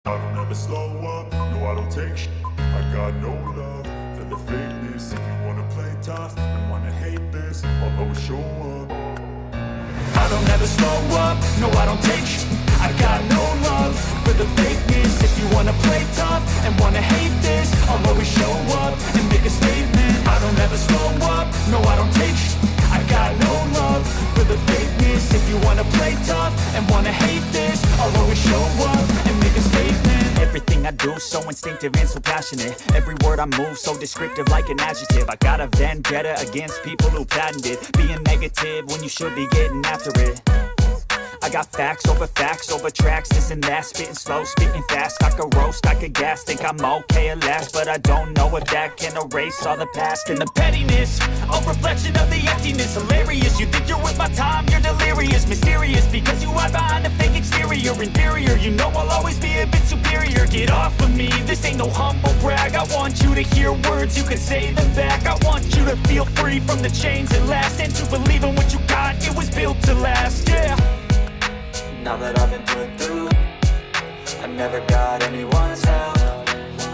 I don't ever slow up, no I don't take shit. I got no love for the fakeness. If you wanna play tough and wanna hate this, I'll always show up. I don't ever slow up, no I don't take shit. I got no love for the fakeness. If you wanna play tough and wanna hate this, I'll always show up and make a statement. I don't ever slow up, no I don't take shit. I got no love for the fakeness. If you wanna play tough and wanna hate this, I'll always show up and make a statement. Everything I do so instinctive and so passionate. Every word I move so descriptive like an adjective. I got a vendetta against people who patented being negative when you should be getting after it. I got facts over tracks, this and that. Spitting slow, spitting fast. I could roast, I could gas. Think I'm okay at last, but I don't know if that can erase all the past. And the pettiness, a reflection of the emptiness. Hilarious, you think you're with my time, you're delirious. Mysterious, because you hide behind a fake exterior. Inferior, you know I'll always be a bit superior. Get off of me, this ain't no humble brag. I want you to hear words, you can say them back. I want you to feel free from the chains that last, and to believe in what you got, it was built to last, yeah. Now that I've been put through, I never got anyone's help.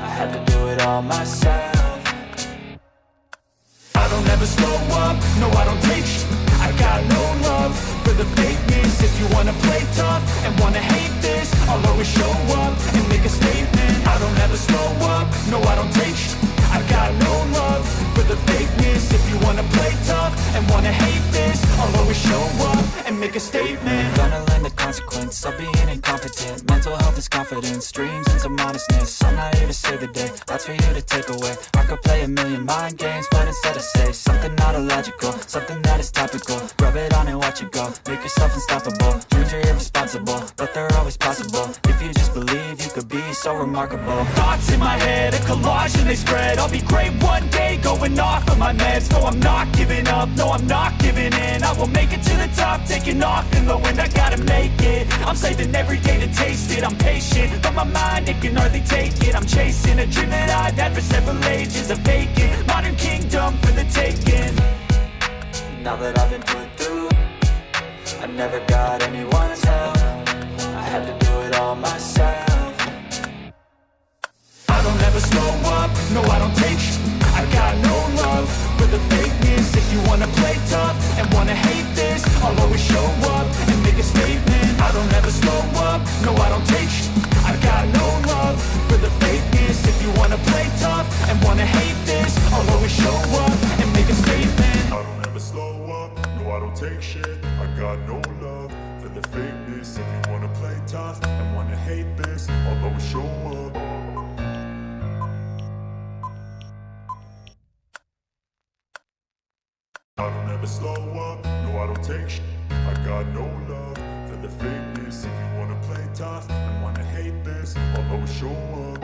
I had to do it all myself. I don't ever slow up, no I don't take shit. I got no love for the fakeness. If you wanna play tough and wanna hate this, I'll always show up and make a statement. I don't ever slow up, no I don't take shit. I got no love for the fakeness. If you wanna play tough and wanna hate this, I'll always show up and make a statement. Gonna learn the consequence of being incompetent. Mental health is confidence, dreams and some honestness. I'm not here to save the day, that's for you to take away. I could play a million mind games, but instead I say something not illogical, something that is topical. Rub it on and watch it go, make yourself unstoppable. Dreams are irresponsible, but they're always possible. If you just believe, you could be so remarkable. Thoughts in my head, a collage and they spread. I'll be great one day, going off of my meds. No, I'm not giving up, no, I'm not giving in. I will make it to the top, taking off in the wind. I gotta make it, I'm saving every day to taste it. I'm patient, but my mind, it can hardly take it. I'm chasing a dream that I've had for several ages. A vacant, modern kingdom for the taking. Now that I've been put through, I never got anyone's help. I had to do it all myself. I don't ever slow up, no I don't take shit. I got no love for the fakeness. If you wanna play tough and wanna hate this, I'll always show up and make a statement. I don't ever slow up, no I don't take shit. I got no love for the fakeness. If you wanna play tough and wanna hate this, I'll always show up and make a statement. I don't ever slow up, no I don't take shit. I got no love for the fakeness. If you wanna play tough and wanna hate this, I'll always show up. I don't ever slow up, no I don't take shit. I got no love for the fakeness. If you wanna play tough and wanna hate this, I'll always show up.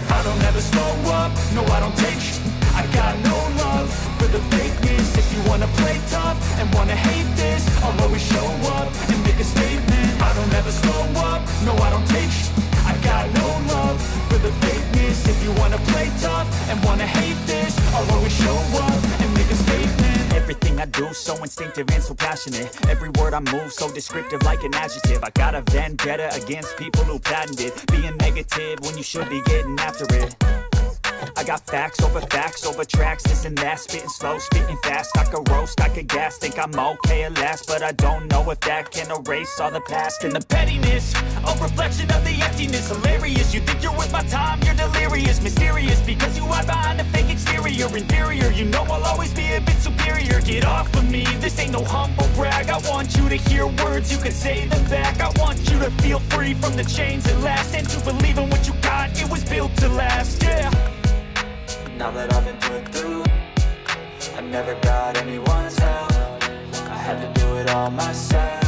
I don't ever slow up, no I don't take shit. I got no love for the fakeness. If you wanna play tough and wanna hate this, I'll always show up and make a statement. I don't ever slow up, no I don't take shit. I got no love for the fakeness. If you wanna play tough and wanna hate this, I'll always show up and make a statement. Everything I do so instinctive and so passionate. Every word I move so descriptive like an adjective. I got a vendetta against people who patented being negative when you should be getting after it. I got facts over tracks, this and that. Spitting slow, spitting fast. I could roast, I could gas. Think I'm okay at last, but I don't know if that can erase all the past. And the pettiness, a reflection of the emptiness. Hilarious, you think you're with my time, you're delirious. Mysterious, because you hide behind a fake exterior. Inferior, you know I'll always be a bit superior. Get off of me, this ain't no humble brag. I want you to hear words, you can say them back. I want you to feel free from the chains that last, and to believe in what you got, it was built to last, yeah. Now that I've been put through, I never got anyone's help. I had to do it all myself.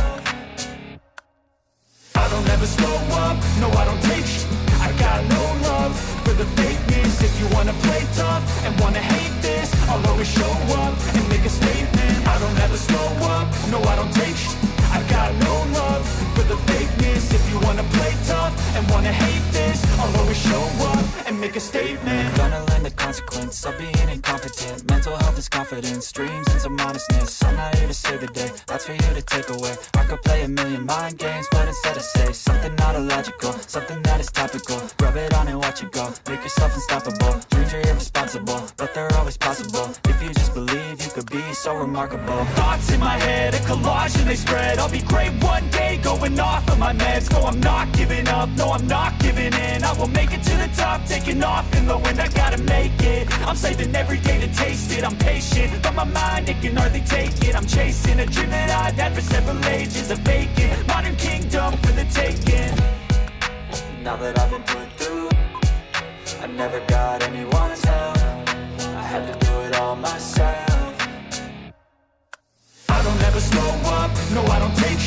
I don't ever slow up, no I don't take shit. I got no love for the fakeness. If you wanna play tough and wanna hate this, I'll always show up and make a statement. I don't ever slow up, no I don't take shit. I got no love for the fakeness. If you wanna play tough and wanna hate this, I'll always show up and make a statement. Gonna learn the consequence of being incompetent. Mental health is confidence, dreams and some honestness. I'm not here to save the day, that's for you to take away. I could play a million mind games, but instead I say something not illogical, something that is topical. Rub it on and watch it go, make yourself unstoppable. Dreams are irresponsible, but they're always possible. If you just believe, you could be so remarkable. Thoughts in my head, a collage and they spread. I'll be great one day, going off of my meds. No, I'm not giving up, no, I'm not giving in. I will make it to the top, taking off in the wind. I gotta make it, I'm saving every day to taste it. I'm patient, but my mind, it can hardly take it. I'm chasing a dream that I've had for several ages. A vacant, modern kingdom for the taking. Now that I've been put through, I never got anyone's help. I had to do it all myself. I don't ever slow up, no I don't take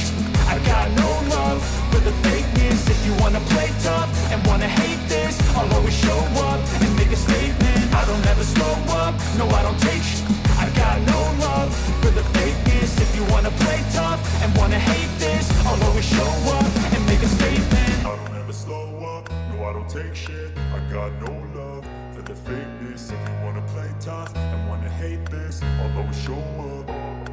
I got no love for the fakeness. If you wanna play tough and wanna hate this, I'll always show up and make a statement. I don't ever slow up, no I don't take I got no love for the fakeness. If you wanna play tough and wanna hate this, I'll always show up and make a statement. I don't ever slow up, no I don't take shit. I got no love for the fakeness. If you wanna play tough and wanna hate this, I'll always show up.